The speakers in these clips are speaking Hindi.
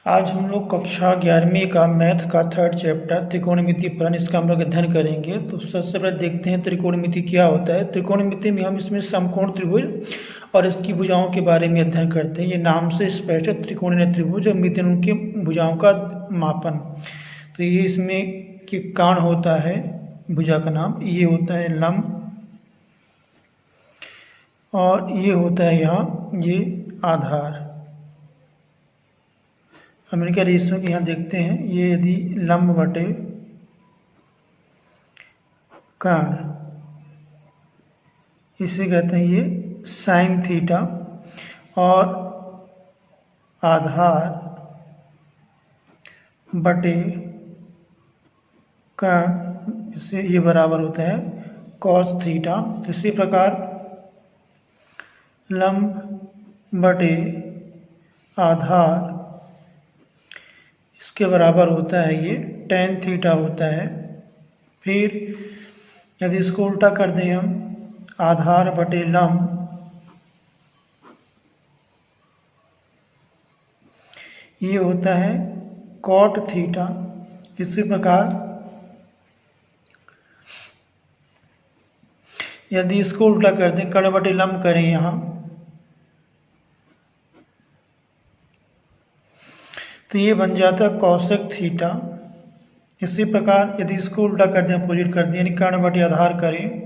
आज हम लोग कक्षा 11वीं का मैथ का थर्ड चैप्टर त्रिकोणमिति फलन इसका हम लोग अध्ययन करेंगे। तो सबसे पहले देखते हैं त्रिकोणमिति क्या होता है। त्रिकोणमिति में हम इसमें समकोण त्रिभुज और इसकी भुजाओं के बारे में अध्ययन करते हैं। ये नाम से स्पष्ट है, त्रिकोणीय त्रिभुज और मिति उनके भुजाओं का मापन। तो ये इसमें कि कारण होता है भुजा का नाम, ये होता है लंब और ये होता है यहाँ ये आधार। हम इनके रेशियो के यहाँ देखते हैं, ये यदि लंब बटे कर्ण, इसे कहते हैं ये साइन थीटा, और आधार बटे कर्ण, इससे ये बराबर होता है कॉस थीटा। इसी प्रकार लंब बटे आधार, इसके बराबर होता है ये टेन थीटा होता है। फिर यदि इसको उल्टा कर दें हम, आधार बटे लंब, ये होता है कॉट थीटा। इसी प्रकार यदि इसको उल्टा कर दें, कर्ण बटे लंब करें यहाँ, तो ये बन जाता है कौशिक थीटा। इसी प्रकार यदि इसको उल्टा कर दें, अपोजिट कर दें, यानी कर्ण बटे आधार करें,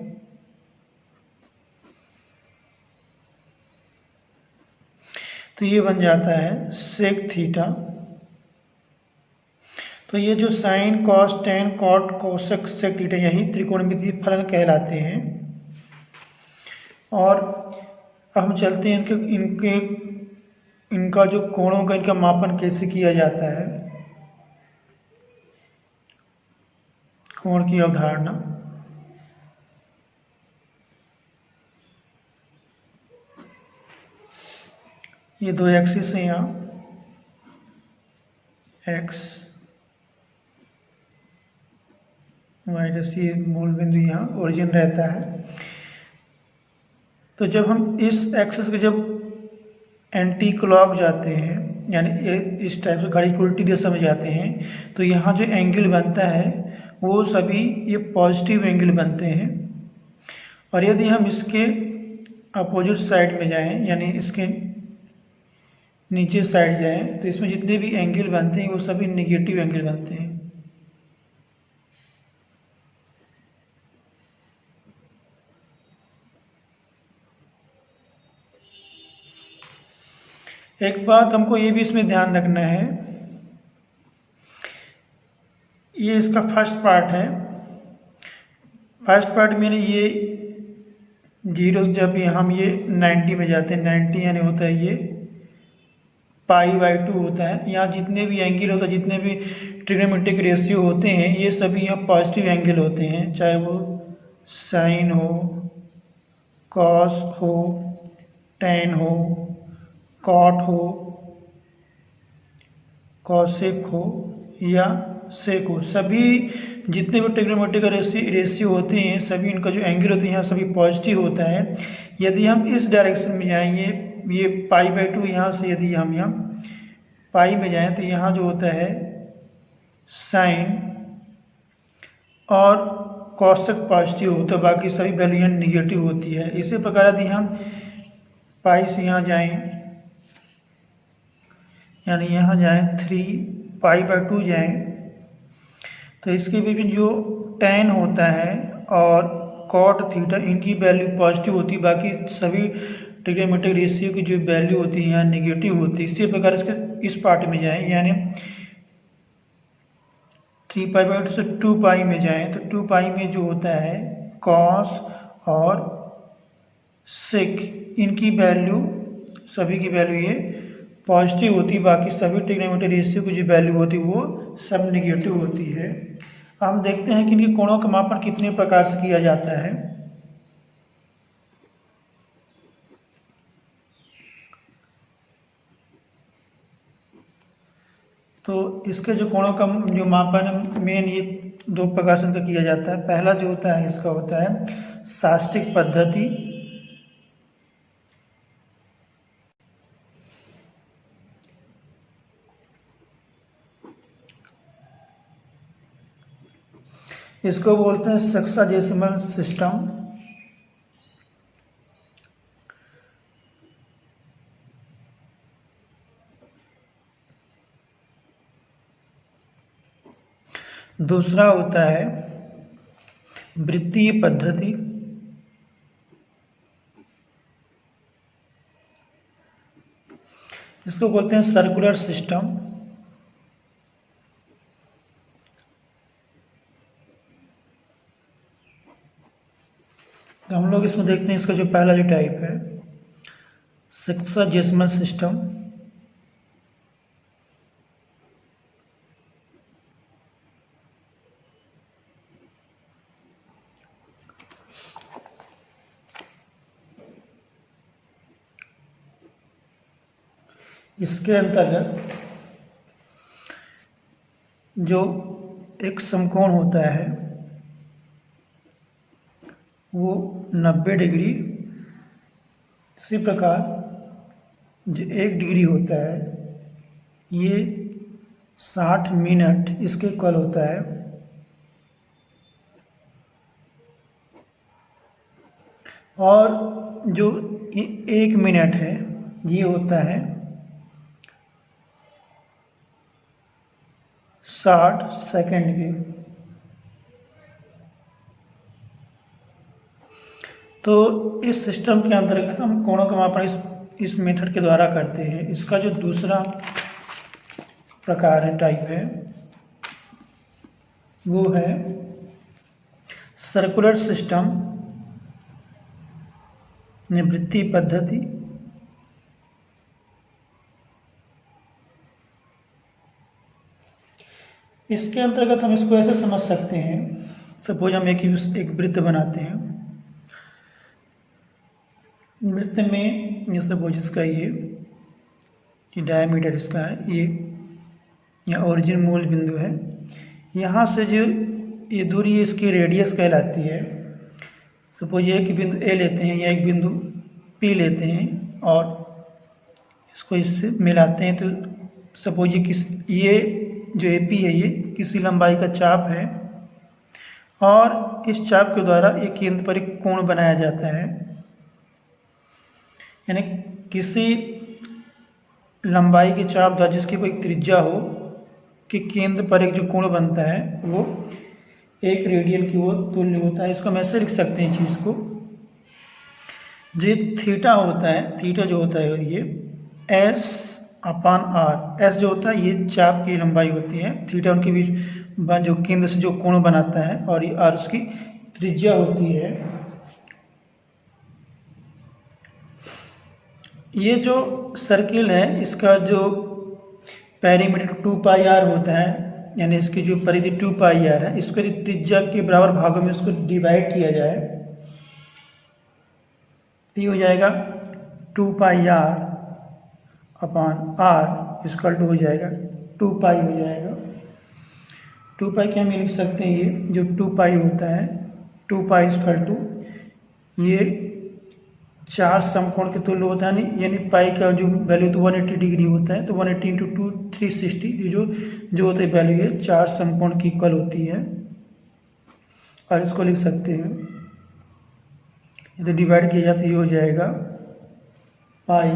तो ये बन जाता है सेक थीटा। तो ये जो sine cos tan cot cosec sec theta, यही त्रिकोणमितीय फलन कहलाते हैं। और अब हम चलते हैं इनका जो कोणों का इनका मापन कैसे किया जाता है, कोण की अवधारणा। ये दो एक्सिस हैं यहाँ, एक्स माइनस ये मूल बिंदु यहाँ ओरिजिन रहता है। तो जब हम इस एक्सिस के जब एंटी क्लॉक जाते हैं, यानी इस टाइप से घड़ी की उल्टी दिशा में जाते हैं, तो यहाँ जो एंगल बनता है वो सभी ये पॉजिटिव एंगल बनते हैं। और यदि हम इसके अपोजिट साइड में जाएं, यानी इसके नीचे साइड जाएं, तो इसमें जितने भी एंगल बनते हैं वो सभी नेगेटिव एंगल बनते हैं। एक बात हमको ये भी इसमें ध्यान रखना है, ये इसका फर्स्ट पार्ट है। फर्स्ट पार्ट में ये जीरो, जब हम ये 90 में जाते हैं, 90 यानी होता है ये π/2 होता है। यहाँ जितने भी एंगल होता है, जितने भी ट्रिग्नोमेट्रिक रेशियो होते हैं, ये सभी यहाँ पॉजिटिव एंगल होते हैं, चाहे वो साइन हो, कॉस हो, टेन हो, कॉट हो, कॉसेक हो या सेक हो, सभी जितने भी ट्रिग्नोमेट्रिक रेशियो होते हैं, सभी इनका जो एंगल होते हैं यहाँ सभी पॉजिटिव होता है। यदि हम इस डायरेक्शन में जाएंगे, ये π/2 यहाँ से यदि हम यहाँ पाई में जाएं, तो यहाँ जो होता है साइन और कॉसेक पॉजिटिव होता है, बाकी सभी वैल्यू यहाँ निगेटिव होती है। इसी प्रकार यदि हम पाई से यहाँ जाएं, यानी यहाँ जाएं 3π/2 जाएं, तो इसके भी जो टेन होता है और कॉट थीटा, इनकी वैल्यू पॉजिटिव होती है, बाकी सभी ट्रिग्नोमेट्रिक रेशियो की जो वैल्यू होती है यहाँ नेगेटिव होती है। इसी प्रकार इसके इस पार्ट में जाएं, यानी 3π/2 से 2π में जाएं, तो 2π में जो होता है कॉस और सेक, इनकी वैल्यू सभी की वैल्यू ये पॉजिटिव होती है, बाकी सभी ट्रिग्नोमेट्रिक रेशियो की जो वैल्यू होती है वो सब नेगेटिव होती है। हम देखते हैं कि इनके कोणों का मापन कितने प्रकार से किया जाता है। तो इसके जो कोणों का जो मापन मेन ये दो प्रकार से इनका किया जाता है। पहला जो होता है इसका होता है शास्त्रिक पद्धति, इसको बोलते हैं सेक्साडेसिमल सिस्टम। दूसरा होता है वृत्तीय पद्धति। इसको बोलते हैं सर्कुलर सिस्टम। तो हम लोग इसमें देखते हैं इसका जो पहला जो टाइप है सेक्साडेसिमल सिस्टम। इसके अंतर्गत जो एक समकोण होता है वो 90 डिग्री, इसी प्रकार जो 1 डिग्री होता है ये 60 मिनट इसके इक्वल होता है। और जो 1 मिनट है ये होता है 60 सेकंड की। तो इस सिस्टम के अंतर्गत हम कोणों का मापन इस मेथड के द्वारा करते हैं। इसका जो दूसरा प्रकार है, टाइप है, वो है सर्कुलर सिस्टम, वृत्तीय पद्धति। इसके अंतर्गत हम इसको ऐसे समझ सकते हैं, सपोज हम एक वृत्त बनाते हैं। वृत्त में ये सपोज इसका ये डायमीटर इसका है, ये ओरिजिन मूल बिंदु है। यहाँ से जो ये दूरी इसकी रेडियस कहलाती है। सपोज एक बिंदु ए लेते हैं या एक बिंदु पी लेते हैं और इसको इससे मिलाते हैं। तो सपोज ये जो ए पी है ये किसी लंबाई का चाप है और इस चाप के द्वारा एक केंद्र पर एक कोण बनाया जाता है। यानी किसी लंबाई के चाप द्वारा जिसकी कोई त्रिज्या हो कि केंद्र पर एक जो कोण बनता है वो 1 रेडियन की ओर तुल्य होता है। इसको हम ऐसे लिख सकते हैं चीज़ को, जो थीटा होता है, थीटा जो होता है ये S/R, एस जो होता है ये चाप की लंबाई होती है, थीटा उनके बीच जो केंद्र से जो कोण बनाता है, और ये आर उसकी त्रिज्या होती है। ये जो सर्किल है इसका जो पेरीमीटर 2πr होता है, यानी इसकी जो परिधि 2πr है, इसको यदि त्रिज्या के बराबर भागों में इसको डिवाइड किया जाए तो ये हो जाएगा 2πr/r इसकल टू हो जाएगा 2π हो जाएगा। 2π क्या हम लिख सकते हैं, ये जो 2π होता है 2π इसकल टू ये 4 समकोण के तुल्य होता है, यानी पाई का जो वैल्यू तो 180 डिग्री होता है, तो 180 इंटू 2 360 जो होता है वैल्यू है 4 समकोण की इक्वल होती है। और इसको लिख सकते हैं, यदि डिवाइड किया जाए तो ये हो जाएगा पाई।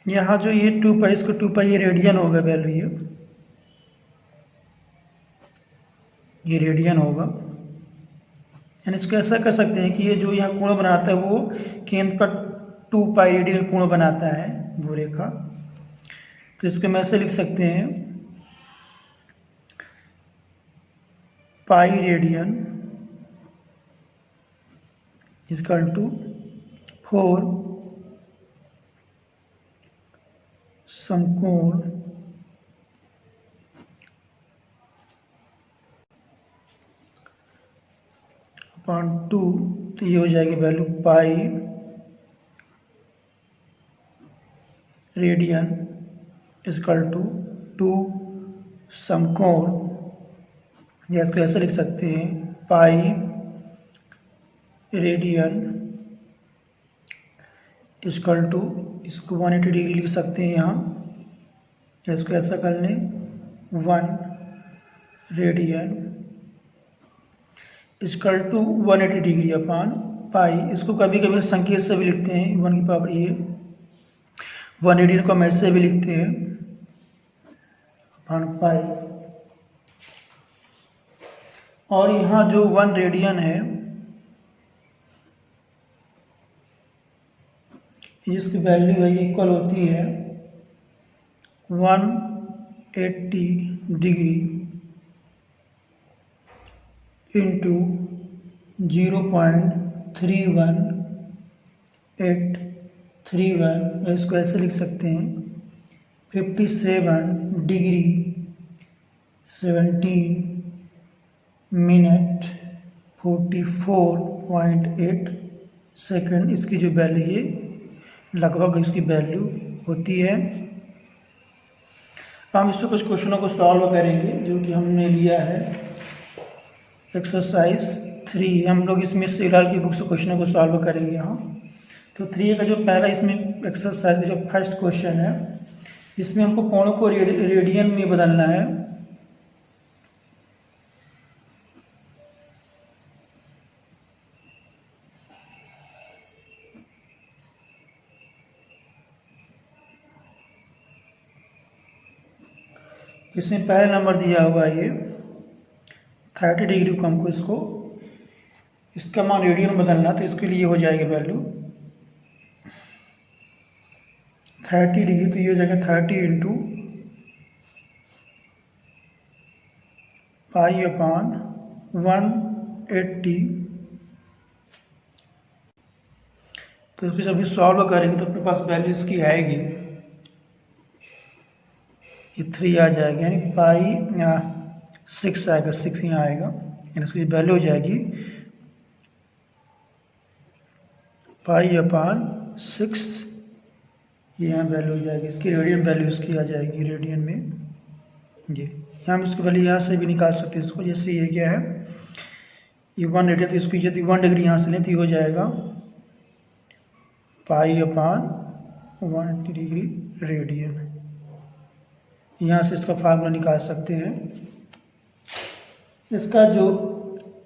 यहाँ जो ये 2π, इसको 2π ये रेडियन होगा वैल्यू, ये रेडियन होगा। यानी इसको ऐसा कर सकते हैं कि ये जो यहाँ कोण बनाता है वो केंद्र पर 2π रेडियन कोण बनाता है, वो रेखा। तो इसको हम ऐसे लिख सकते हैं पाई रेडियन इक्वल टू 4 समकोण अपॉन 2, तो ये हो जाएगी value pi radian equal to 2 समकोण, या इसको ऐसे लिख सकते हैं पाई रेडियन इक्वल टू, इसको 180 डिग्री लिख सकते हैं यहाँ, या इसको ऐसा कर लें 1 रेडियन इक्वल टू 180 डिग्री अपान पाई। इसको कभी कभी संकेत से भी लिखते हैं, 1 की पावर ये 180 को हम ऐसे भी लिखते हैं अपान पाई। और यहाँ जो 1 रेडियन है जिसकी वैल्यू है इक्वल होती है 180 डिग्री इंटू 0.31831। इसको ऐसे लिख सकते हैं 57 डिग्री 17 मिनट 44.8 सेकंड। इसकी जो वैल्यू ये लगभग इसकी वैल्यू होती है। हम इस पर कुछ क्वेश्चनों को सॉल्व करेंगे जो कि हमने लिया है एक्सरसाइज 3। हम लोग इसमें श्रीलाल की बुक से क्वेश्चनों को सॉल्व करेंगे यहाँ। तो 3 का जो पहला इसमें एक्सरसाइज का जो फर्स्ट क्वेश्चन है, इसमें हमको कोणों को रेडियन में बदलना है। इसमें पहला नंबर दिया हुआ है ये 30 डिग्री को हमको इसका मान रेडियन में बदलना, तो इसके लिए हो जाएगी वैल्यू 30 डिग्री, तो ये हो जाएगा 30 इंटू पाई अपान 180। तो इसको जब भी सॉल्व करेंगे तो अपने पास वैल्यू इसकी आएगी, ये 3 आ जाएगी, यानी पाई 6 आएगा, 6 यहाँ आएगा, यानी इसकी वैल्यू हो जाएगी पाई अपान 6। ये यहाँ वैल्यू हो जाएगी इसकी, रेडियन वैल्यू इसकी आ जाएगी रेडियन में। जी यहाँ हम इसकी वैल्यू यहाँ से भी निकाल सकते हैं इसको। जैसे ये क्या है, ये 1 रेडियन, तो इसकी यदि 1 डिग्री यहाँ से लें तो ये हो जाएगा पाई अपान 180 डिग्री रेडियन। यहाँ से इसका फार्मूला निकाल सकते हैं। इसका जो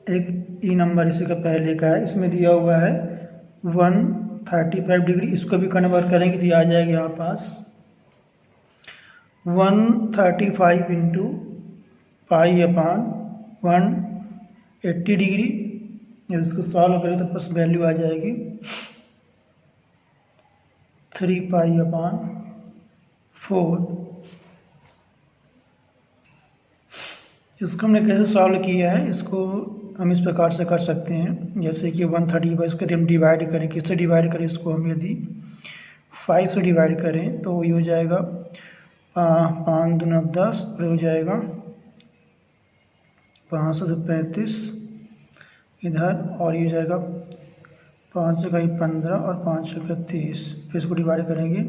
एक ई नंबर इसी का पहले का है, इसमें दिया हुआ है 135 डिग्री। इसको भी कन्वर्ट करेंगे तो ये आ जाएगा यहाँ पास 135 इंटू पाई अपान 180 डिग्री। जब इसको सॉल्व करें तो बस वैल्यू आ जाएगी 3 पाई अपान 4। इसको हमने कैसे सॉल्व किया है, इसको हम इस प्रकार से कर सकते हैं। जैसे कि 135 इसको यदि हम डिवाइड करें, किससे डिवाइड करें, इसको हम यदि 5 से डिवाइड करें तो ये हो जाएगा 5 दूना 10, और हो जाएगा 535 इधर, और ये हो जाएगा 5 का 15 और 5 का 30। फिर इसको डिवाइड करेंगे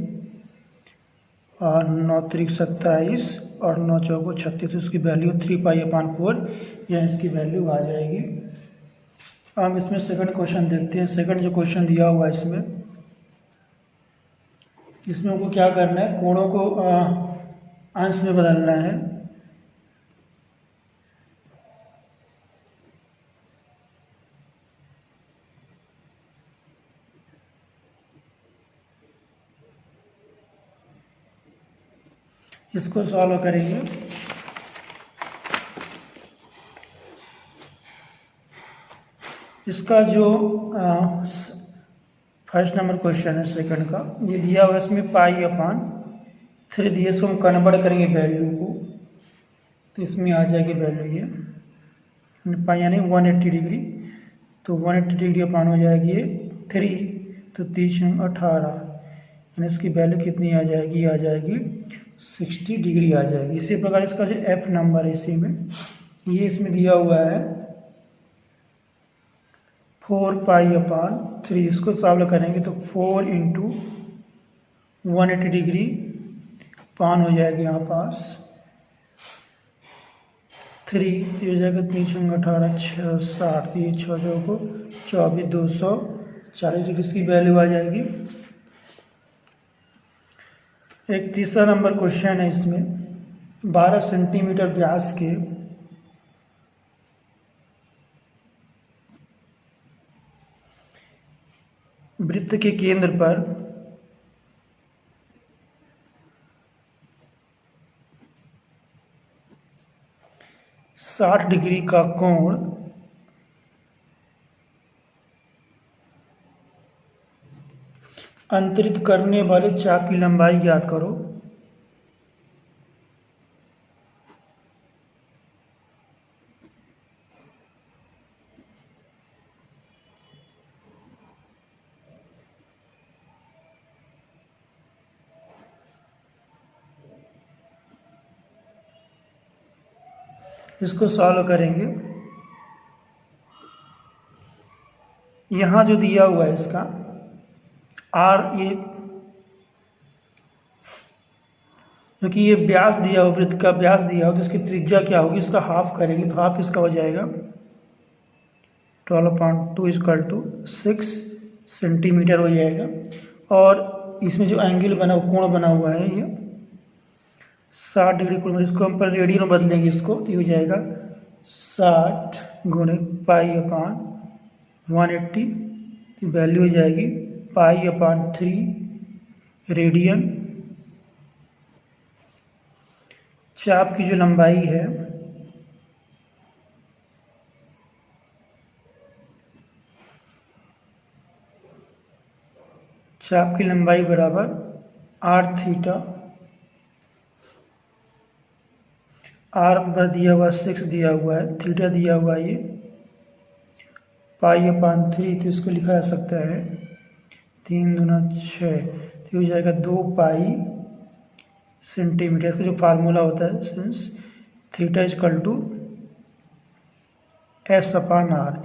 और 9 त्रिक 27 और 9 चौको 36, तो इसकी वैल्यू 3 पाई अपान 4, यह इसकी वैल्यू आ जाएगी। हम इसमें सेकंड क्वेश्चन देखते हैं। सेकंड जो क्वेश्चन दिया हुआ है इसमें हमको क्या करना है, कोणों को अंश में बदलना है। इसको सॉल्व करेंगे। इसका जो फर्स्ट नंबर क्वेश्चन है सेकंड का, ये दिया हुआ है, इसमें पाई अपान 3 दिए, इसको हम कन्वर्ट करेंगे वैल्यू को, तो इसमें आ जाएगी वैल्यू ये पाई यानी 180 डिग्री। तो 180 डिग्री अपान हो जाएगी ये 3, तो 30 18, यानी इसकी वैल्यू कितनी आ जाएगी, आ जाएगी 60 डिग्री आ जाएगी। इसी प्रकार इसका जो एफ नंबर है इसी में, ये इसमें दिया हुआ है 4 पाई अपान 3। इसको सॉल्व करेंगे तो 4 इंटू 180 डिग्री पान हो जाएगी यहाँ पास 3, ये हो जाएगा 3 18 6 60, ये 6 को 24 240 डिग्री इसकी वैल्यू आ जाएगी। एक तीसरा नंबर क्वेश्चन है, इसमें 12 सेंटीमीटर व्यास के वृत्त के केंद्र पर साठ डिग्री का कोण अंतरित करने वाले चाप की लंबाई ज्ञात करो। इसको सॉल्व करेंगे। यहाँ जो दिया हुआ है इसका आर, ये क्योंकि ये व्यास दिया हुआ, वृत्त का व्यास दिया हो तो इसकी त्रिज्या क्या होगी, इसका हाफ करेंगे तो हाफ इसका हो जाएगा 12.2 इक्वल टू 6 सेंटीमीटर हो जाएगा। और इसमें जो एंगल बना, कोण बना हुआ है ये 60 डिग्री कोण, इसको हम पर रेडियन में बदलेंगे इसको तो ये हो जाएगा 60 गुणे π/180, वैल्यू हो जाएगी π/3 रेडियन। चाप की जो लंबाई है चाप की लंबाई बराबर r थीटा, r पर दिया हुआ 6 दिया हुआ है, थीटा दिया हुआ है ये π/3, तो इसको लिखा जा सकता है 3 दूना 6, तो हो जाएगा 2 पाई सेंटीमीटर। इसका जो फार्मूला होता है since theta equal to S/R।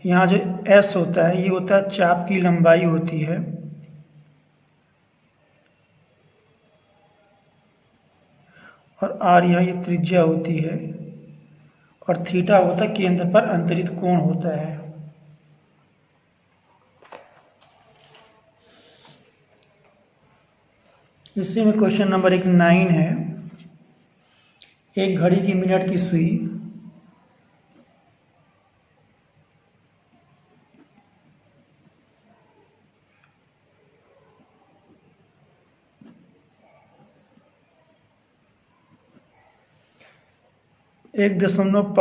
यहाँ जो S होता है ये होता है चाप की लंबाई होती है, और R यहाँ ये त्रिज्या होती है, और थीटा होता है केंद्र पर अंतरित कोण होता है। इसी में क्वेश्चन नंबर 9 है। एक घड़ी की मिनट की सुई एक दशमलव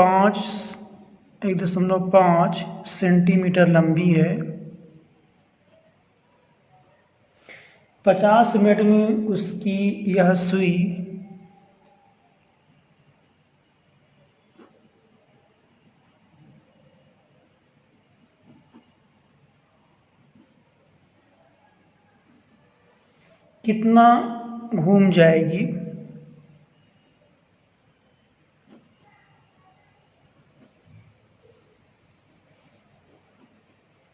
पाँच सेंटीमीटर लंबी है। 50 मिनट में उसकी यह सुई कितना घूम जाएगी।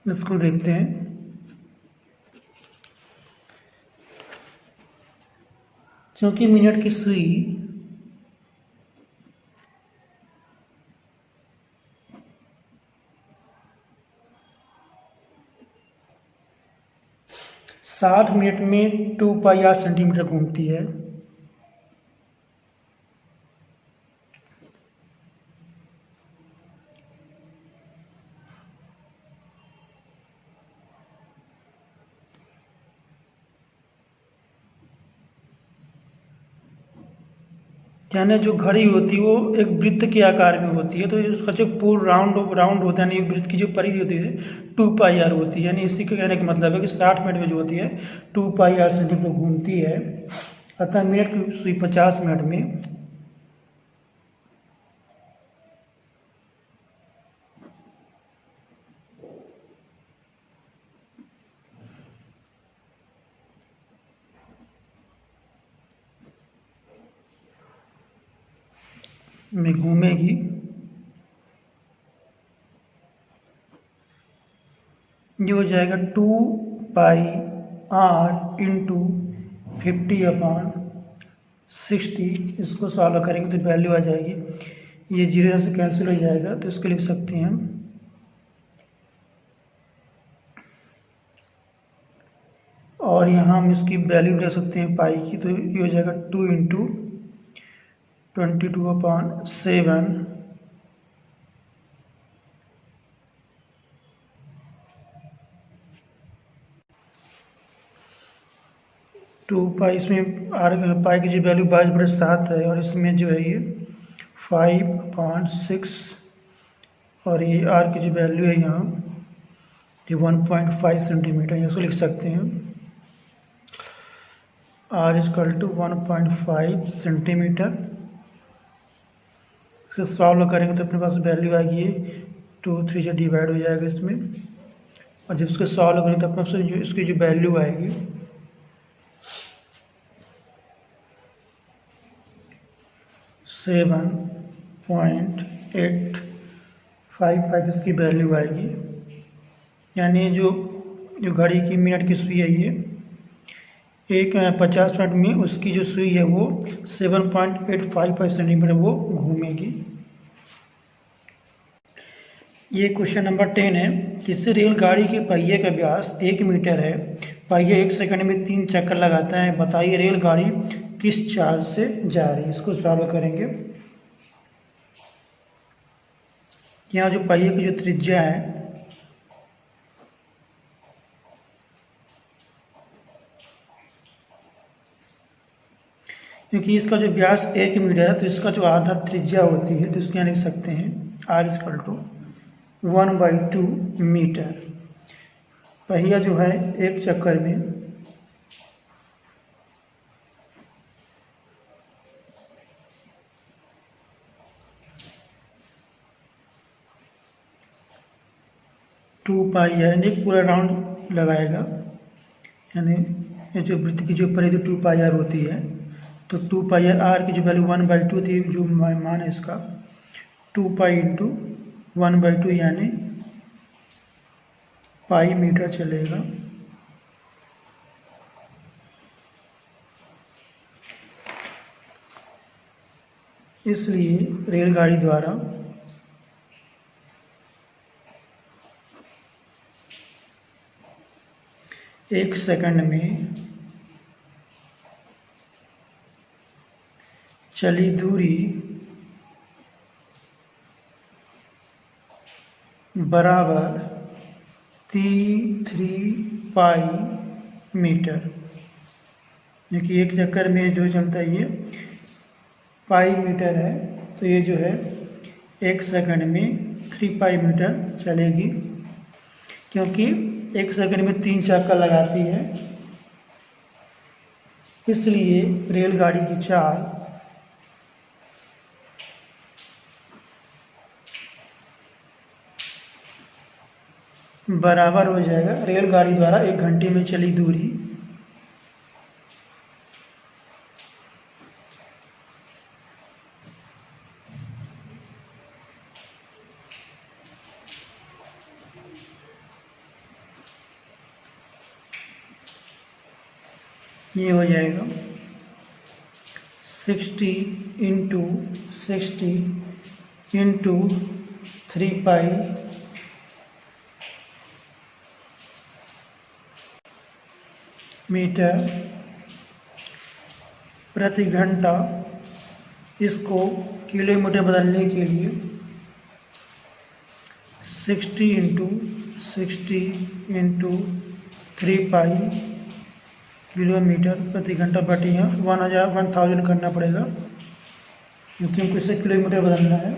इसको देखते हैं। क्योंकि मिनट की सुई साठ मिनट में 2πr सेंटीमीटर घूमती है। यानी जो घड़ी होती है वो एक वृत्त के आकार में होती है, तो उसका जो पूर्ण राउंड होता है, यानी वृत्त की जो परिधि होती है 2πr होती है। यानी इसी का कहने का मतलब है कि 60 मिनट में जो होती है 2πr सेंटीमीटर घूमती है। अतः मिनट की सुई 50 मिनट में घूमेगी। ये हो जाएगा 2πr इंटू 50/60। इसको सॉल्व करेंगे तो वैल्यू आ जाएगी, ये 0 से कैंसिल हो जाएगा, तो इसको लिख सकते हैं हम और यहाँ हम इसकी वैल्यू ले सकते हैं पाई की, तो ये हो जाएगा 2 इंटू 22/7 . 2 पाई, इसमें आर पाई की जो वैल्यू 22/7 है, और इसमें जो है ये 5/6, और ये आर की जो वैल्यू है यहाँ ये 1.5 सेंटीमीटर, इसको लिख सकते हैं R = 1.5 सेंटीमीटर। इसको सॉल्व करेंगे तो अपने पास वैल्यू आएगी, 2 3 से डिवाइड हो जाएगा इसमें, और जब इसको सॉल्व करेंगे तो अपने पास जो इसकी जो वैल्यू आएगी 7.855 इसकी वैल्यू आएगी। यानी जो घड़ी की मिनट की सुई है ये 50 मिनट में उसकी जो सुई है वो 7.855 सेंटीमीटर वो घूमेगी। ये क्वेश्चन नंबर 10 है। किसी रेलगाड़ी के पहिए का व्यास 1 मीटर है, पहिया 1 सेकंड में 3 चक्कर लगाता है, बताइए रेलगाड़ी किस चाल से जा रही है। इसको सॉल्व करेंगे। यहाँ जो पहिए की जो त्रिज्या है क्योंकि इसका जो व्यास 1 मीटर है तो इसका जो आधा त्रिज्या होती है तो इसको यहाँ लिख सकते हैं R = 1/2 मीटर। पहिया जो है 1 चक्कर में टू पाई है, यानी पूरा राउंड लगाएगा, यानी ये जो वृत्त की जो परिधि 2 पाई R होती है तो 2 पाई R की जो वैल्यू 1/2 थी, जो मान है इसका 2 पाई × 1/2 यानी पाई मीटर चलेगा। इसलिए रेलगाड़ी द्वारा एक सेकंड में चली दूरी बराबर 3 पाई मीटर, क्योंकि एक चक्कर में जो चलता है ये पाई मीटर है तो ये जो है 1 सेकंड में 3 पाई मीटर चलेगी, क्योंकि 1 सेकंड में 3 चक्कर लगाती है। इसलिए रेलगाड़ी की चाल बराबर हो जाएगा रेलगाड़ी द्वारा 1 घंटे में चली दूरी ये हो जाएगा 60 × 60 × 3 पाई मीटर प्रति घंटा। इसको किलोमीटर बदलने के लिए 60 × 60 × 3 पाई किलोमीटर प्रति घंटा बटे यहाँ 1000 करना पड़ेगा, क्योंकि हमको इसे किलोमीटर बदलना है।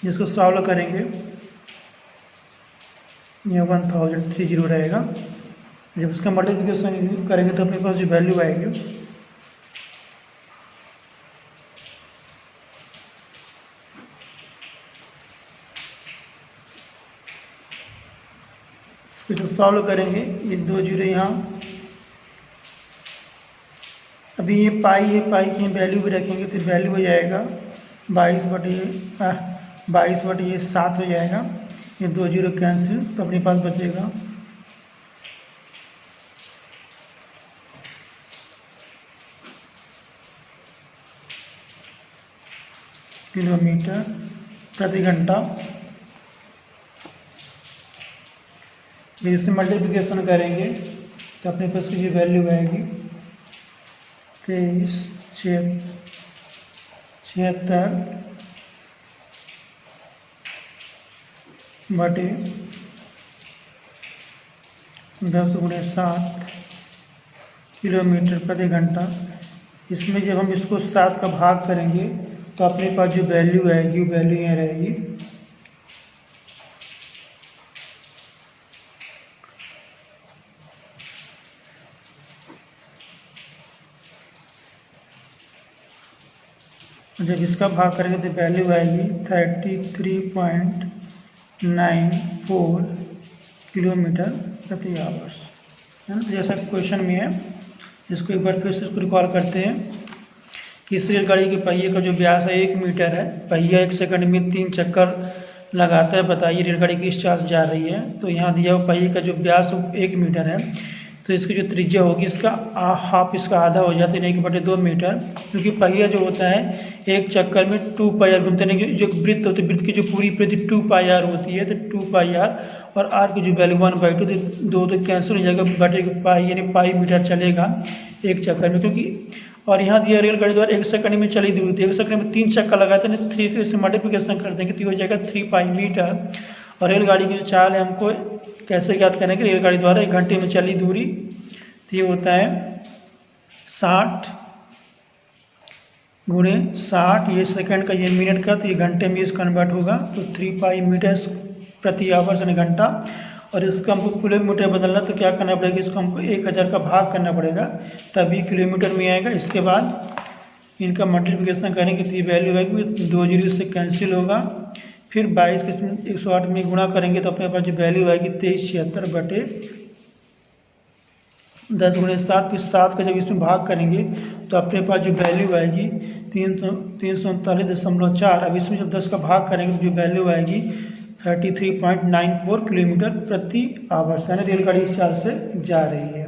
जिसको सॉल्व करेंगे यह 1030 रहेगा। जब उसका मल्टीप्लिकेशन करेंगे तो अपने पास जो वैल्यू आएगी इसको जो सॉल्व करेंगे ये 2 जीरो यहाँ, अभी ये पाई है, पाई की वैल्यू भी रखेंगे तो वैल्यू हो जाएगा 22/7 हो जाएगा। ये 2 जीरो कैंसिल तो अपने पास बचेगा किलोमीटर प्रति घंटा। जब इसे मल्टीप्लिकेशन करेंगे तो अपने पास की जो वैल्यू आएगी 2376 बटे 10 × 7 किलोमीटर प्रति घंटा। इसमें जब हम इसको 7 का भाग करेंगे तो अपने पास जो वैल्यू आएगी वो वैल्यू यहाँ रहेगी। जब इसका भाग करेंगे तो वैल्यू आएगी 33.94 किलोमीटर प्रति आवर्स, है ना। जैसा क्वेश्चन में है, इसको एक बार फिर से इसको रिकॉल करते हैं कि इस रेलगाड़ी के पहिए का जो व्यास है 1 मीटर है। पहिया 1 सेकंड में 3 चक्कर लगाता है। बताइए रेलगाड़ी किस चाल से जा रही है। तो यहाँ दिया हुआ पहिए का जो व्यास 1 मीटर है, तो इसकी जो त्रिज्या होगी इसका हाफ, इसका आधा हो जाता है 1/2 मीटर, क्योंकि पहिया जो होता है एक चक्कर में 2 पाई आर घूमते हैं। जो वृत्त होती है, वृत्त की जो पूरी परिधि 2 पाई आर होती है, तो 2 पाई आर और आर की जो वैल्यू 1/2, तो 2 तो कैंसिल हो जाएगा, बटे पाई यानी पाई मीटर चलेगा एक चक्कर में। क्योंकि और यहाँ दिया रेलगाड़ी द्वारा 1 सेकंड में चली दूरी थी, 1 सेकंड में 3 चक्कर लगाते हैं, 3 से मल्टीप्लिकेशन कर देंगे तो हो जाएगा 3 पाई मीटर। और रेलगाड़ी की जो चाल है हमको कैसे ज्ञात करना है कि रेलगाड़ी द्वारा 1 घंटे में चली दूरी, तो ये होता है 60 गुणे 60, ये सेकंड का, ये मिनट का, तो ये घंटे में इस कन्वर्ट होगा, तो 3 पाई मीटर प्रति आवर्स यानी घंटा। और इसका हमको किलोमीटर बदलना, तो क्या करना पड़ेगा, इसको हमको 1000 का भाग करना पड़ेगा, तभी किलोमीटर में आएगा। इसके बाद इनका मल्टीप्लिकेशन करेंगे तो ये वैल्यू आएगी, 2 जीरो से कैंसिल होगा। फिर 22 के 108 में गुणा करेंगे तो अपने पास जो वैल्यू आएगी 2376 बटे 10 गुणे 7। फिर 7 का जब इसमें भाग करेंगे तो अपने पास जो वैल्यू आएगी 339.4। अब इसमें जब 10 का भाग करेंगे तो जो वैल्यू आएगी 33.94 किलोमीटर प्रति आवर्स, यानी रेलगाड़ी इस चाल से जा रही है।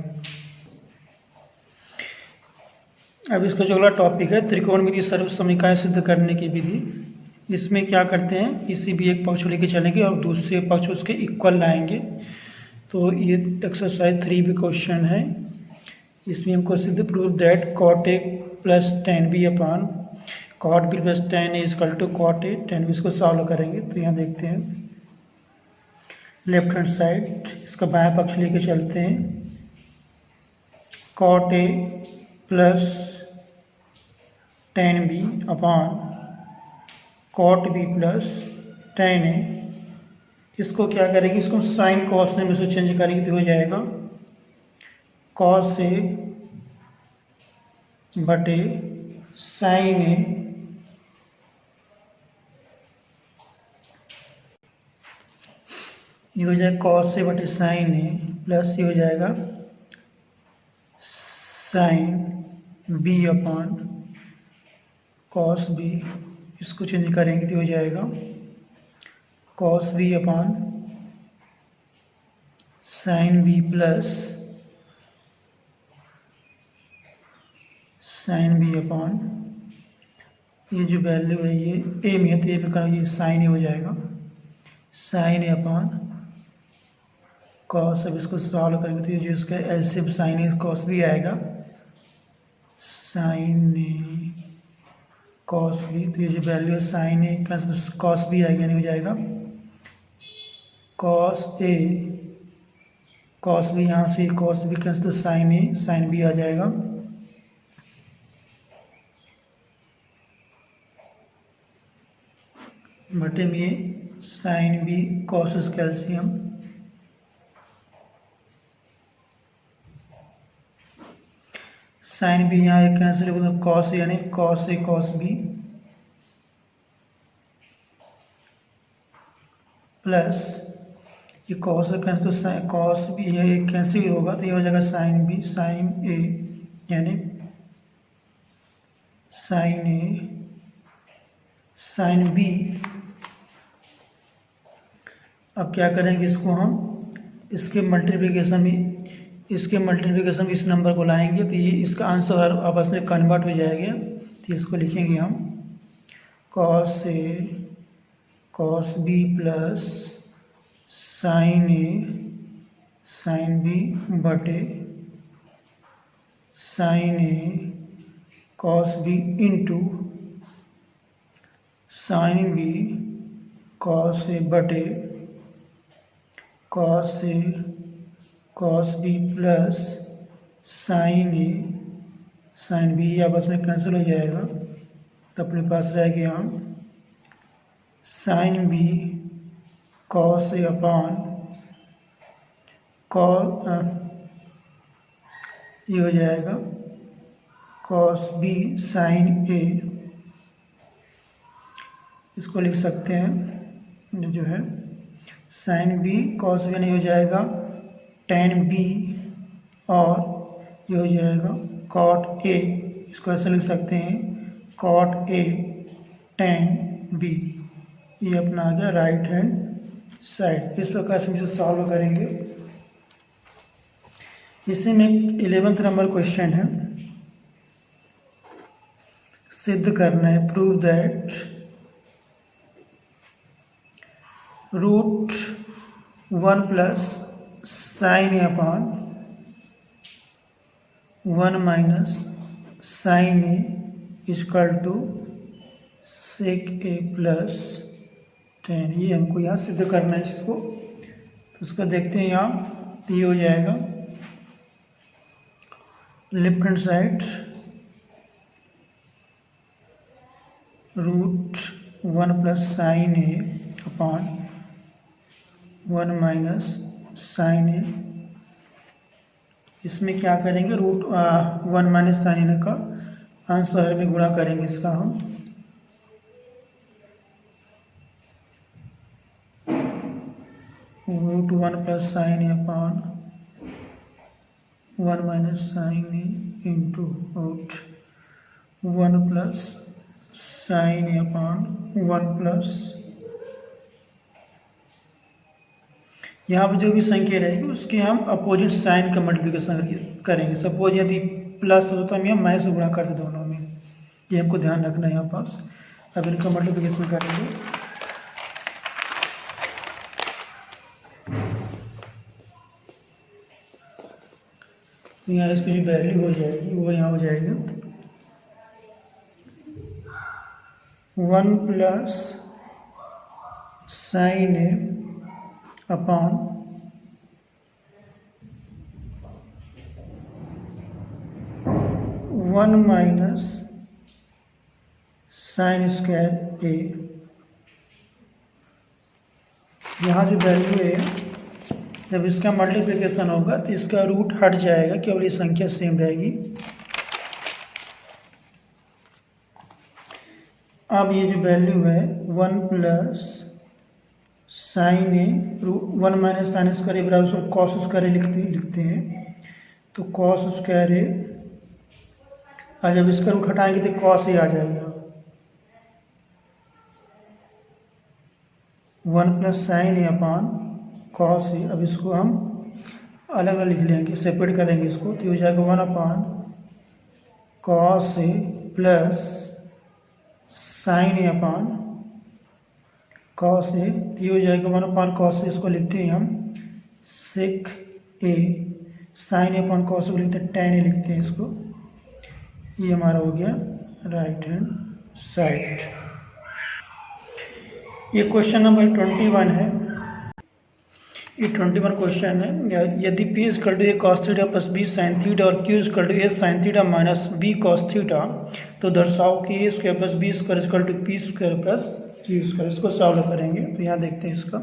अब इसका जो अगला टॉपिक है त्रिकोणमितीय सर्व समीकरण सिद्ध करने की विधि। इसमें क्या करते हैं, किसी भी एक पक्ष लेके चलेंगे और दूसरे पक्ष उसके इक्वल लाएंगे। तो ये एक्सरसाइज 3 भी क्वेश्चन है। इसमें हमको सिद्ध prove that cot A plus tan B upon cot B plus tan A equal to cot A tan B। इसको सॉल्व करेंगे तो यहाँ देखते हैं लेफ्ट हैंड साइड, इसका बायां पक्ष लेके चलते हैं। cot A plus tan B upon cot B plus tan A। इसको क्या करेंगे, इसको साइन कॉस में से चेंज करेंगे तो हो जाएगा cos A बटे साइन A ये हो जाएगा cos A बटे साइन A प्लस ये हो जाएगा sine B upon cos B। इसको चेंज करेंगे तो हो जाएगा cos B upon sine B प्लस साइन B अपॉन ये जो वैल्यू है ये ए में है तो ए में का ये साइन ए हो जाएगा, साइन ए अपॉन कॉस। अब इसको सॉल्व करेंगे तो ये जो इसका एलसीएम साइन ए कॉस भी आएगा, साइन ए कॉस भी, तो ये जो वैल्यू है साइन ए का कॉस भी आएगा, यानी हो जाएगा कॉस ए कॉस भी, यहाँ से कॉस भी कैंसिल तो साइन ए साइन बी आ जाएगा। बटे में साइन बी कॉस कैल्शियम, साइन बी यहाँ एक कैंसिल होगा तो कॉस यानी cos A cos B plus ये कॉस कैंसिल तो कॉस बी है एक कैंसिल होगा तो ये हो जाएगा साइन बी साइन ए यानी साइन ए साइन बी। अब क्या करेंगे, इसको हम इसके मल्टीप्लिकेशन में इस नंबर को लाएंगे तो ये इसका आंसर आपस में कन्वर्ट हो जाएगा। तो इसको लिखेंगे हम cos A cos B plus sine A sine B बटे sine A cos B into sine B cos A बटे cos A cos B plus sine A sine B आपस में कैंसिल हो जाएगा, तो अपने पास रह गया साइन बी कॉस ए अपॉन ये हो जाएगा कॉस बी साइन ए। इसको लिख सकते हैं जो है साइन बी कॉस बी नहीं हो जाएगा टेन बी, और ये हो जाएगा कॉट ए। इसको ऐसे लिख सकते हैं कॉट ए टेन बी। ये अपना आ गया राइट हैंड साइड। इस प्रकार से हम इसे सॉल्व करेंगे। इसमें 11th नंबर क्वेश्चन है, सिद्ध करना है, prove that root 1 plus sine A upon 1 minus sine A equal to sec A plus 10। ये हमको यहाँ सिद्ध करना है इसको। तो उसका देखते हैं, यहाँ ये हो जाएगा left hand side root 1 plus sine A upon 1 minus sine A. इसमें क्या करेंगे, रूट 1 माइनस साइन ए का आंसर में गुणा करेंगे इसका हम। Root 1 plus sine A upon 1 minus sine A into root 1 plus sine A upon 1 plus, यहाँ पर जो भी संख्या रहेगी उसके हम अपोजिट साइन का मल्टीप्लिकेशन करेंगे। सपोज यदि प्लस हो तो हम यहाँ माइनस गुणा करते दोनों में, ये हमको ध्यान रखना है यहाँ पास। अब इनका मल्टीप्लिकेशन करेंगे। तो यहाँ इसकी जो वैल्यू हो जाएगी वो यहाँ हो जाएगा 1 plus sine A upon 1 minus sine square ए। यहाँ जो वैल्यू है जब इसका मल्टीप्लिकेशन होगा तो इसका रूट हट जाएगा, केवल ये संख्या सेम रहेगी। अब ये जो वैल्यू है 1 प्लस साइन ए 1 माइनस साइन स्क्वायर ए बराबर उसको कॉस स्क्वायर ए लिखते हैं। तो कॉस स्क्वायर ए, और जब इसका रूट हटाएंगे तो कॉस ए आ जाएगा। 1 plus sine A upon cos A. अब इसको हम अलग अलग लिख लेंगे, सेपरेट करेंगे इसको। तो हो जाएगा 1 upon cos A plus sine A upon cos A. तो ये हो जाएगा 1 अपॉन कॉस ए, इसको लिखते हैं हम सेक ए। Sign A upon cos A को लिखते हैं टेन ए, लिखते हैं इसको। ये हमारा हो गया राइट हैंड साइड। ये क्वेश्चन नंबर 21 है। ये 21 क्वेश्चन है, यदि P equal to A cos theta plus B sine theta और Q equal to A sine theta minus B cos theta, तो दर्शाओ कि A square plus B square equal to P square plus Q square. इसको सॉल्व करेंगे। तो यहाँ देखते हैं इसका,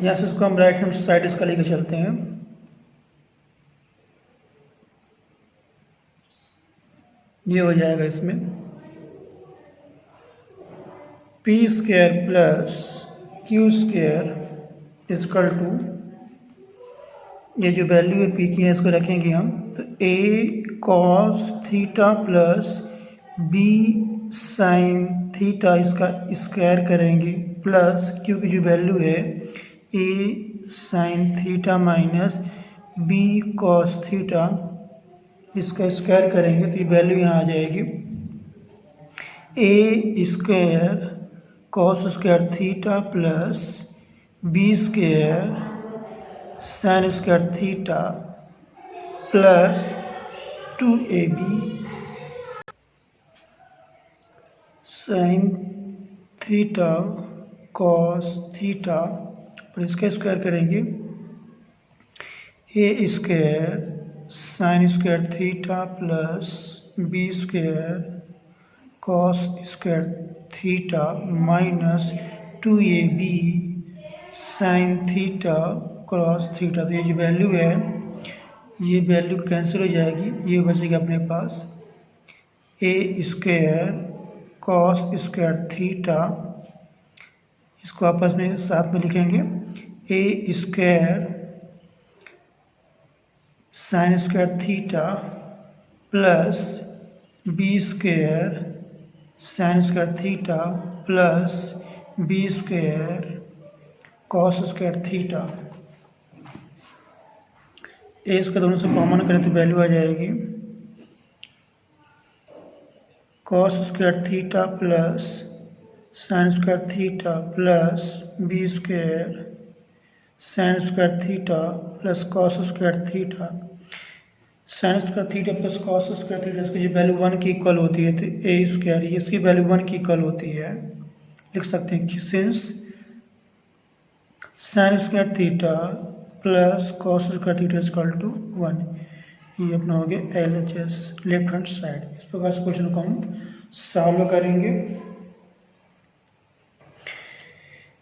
यहाँ से इसको हम राइट हैंड साइड इसका लेके चलते हैं। ये हो जाएगा इसमें P square plus Q square equal to, ये जो वैल्यू है पी की है इसको रखेंगे हम। तो A cos theta plus B sine theta, इसका स्क्वायर करेंगे, प्लस क्यू की जो वैल्यू है A sine theta minus B cos theta, इसका स्क्वायर करेंगे। तो ये वैल्यू यहाँ आ जाएगी A square cos square theta plus B square sine square theta plus 2ab sine theta cos theta और इसका स्क्वायर करेंगे A square sine square theta plus B square cos square theta minus 2ab sine theta cross theta. तो ये जो वैल्यू है ये वैल्यू कैंसिल हो जाएगी, ये बचेगा अपने पास A square cos square theta, इसको आपस में साथ में लिखेंगे A square sine square theta plus B square sine square theta plus B square cos square theta. A इसका दोनों से कॉमन करें तो वैल्यू आ जाएगी cos square theta plus sine square theta plus B square sine square theta plus cos square theta. Sine square theta plus cos square theta इसकी जो वैल्यू 1 की इक्वल होती है तो ए स्क्वायर इसकी वैल्यू 1 की इक्वल होती है, लिख सकते हैं कि since sine square theta plus cos square theta equal to 1, ये अपना हो गया LHS लेफ्ट हैंड साइड। इस प्रकार से क्वेश्चन को हम सॉल्व करेंगे।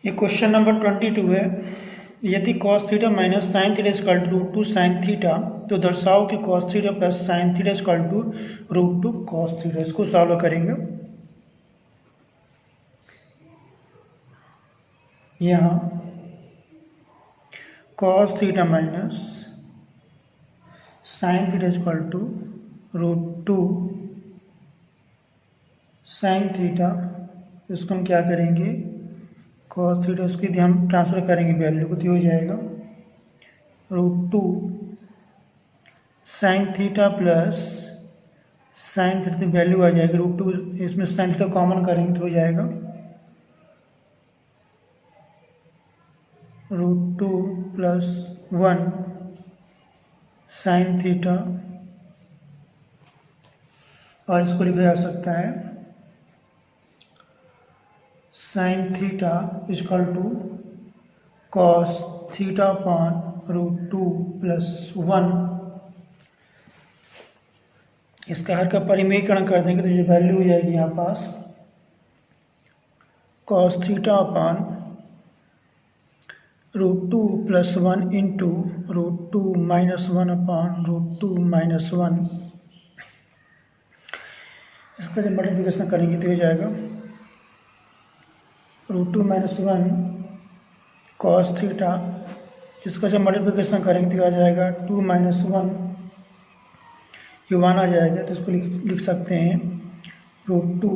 ये क्वेश्चन नंबर 22 है, यदि cos theta minus sine theta equal to √2 sine theta तो दर्शाओ कि cos theta plus sine theta equal to √2 cos theta. इसको सॉल्व करेंगे। यहाँ cos theta minus sine theta equal to √2 sine theta, इसको हम क्या करेंगे cos थीटा उसकी हम ट्रांसफर करेंगे वैल्यू को, तो हो जाएगा √2 sine theta plus sine theta value आ जाएगी √2, इसमें साइन थीटा कॉमन करेंगे तो हो जाएगा √2 प्लस 1 साइन थीटा, और इसको लिखा जा सकता है sine theta equal to cos theta upon √2 plus 1। इसका हर का परिमेयकरण कर देंगे तो ये वैल्यू हो जाएगी यहाँ पास cos theta upon √2 plus 1 into √2 minus 1 upon √2 minus 1। इसका जब मल्टीप्लिकेशन करेंगे तो हो जाएगा √2 माइनस 1 कॉस थीटा, इसका जब मल्टीप्लिकेशन करेंगे तो आ जाएगा 2 माइनस 1, ये 1 आ जाएगा, तो इसको लिख सकते हैं √2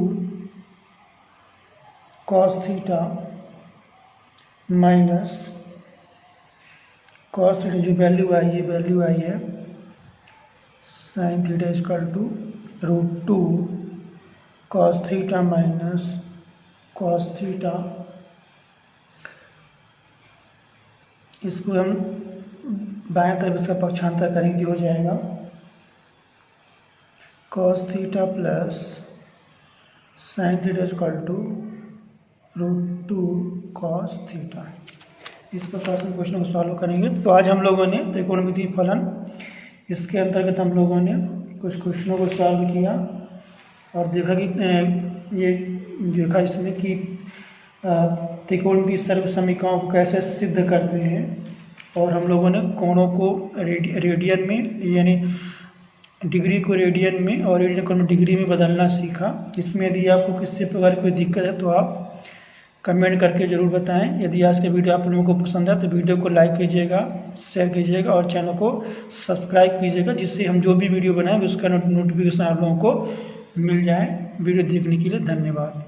cos theta minus cos theta जो वैल्यू आई है sine theta equal to √2 cos theta minus cos theta. इसको हम बाएं तरफ इसका पक्षांतर करेंगे हो जाएगा cos theta plus sine theta equal to √2 cos theta. इस प्रकार से क्वेश्चन को सॉल्व करेंगे। तो आज हम लोगों ने त्रिकोणमितीय फलन इसके अंतर्गत हम लोगों ने कुछ क्वेश्चनों को सॉल्व किया और देखा कि ये देखा इसमें कि त्रिकोणमितीय सर्व समीकरणों को कैसे सिद्ध करते हैं, और हम लोगों ने कोणों को रेडियन में यानी डिग्री को रेडियन में और रेडियन को डिग्री में बदलना सीखा। इसमें यदि आपको किसी प्रकार की कोई दिक्कत है तो आप कमेंट करके ज़रूर बताएं। यदि आज का वीडियो आप लोगों को पसंद है तो वीडियो को लाइक कीजिएगा, शेयर कीजिएगा और चैनल को सब्सक्राइब कीजिएगा, जिससे हम जो भी वीडियो बनाएं उसका नोटिफिकेशन आप लोगों को मिल जाए। वीडियो देखने के लिए धन्यवाद।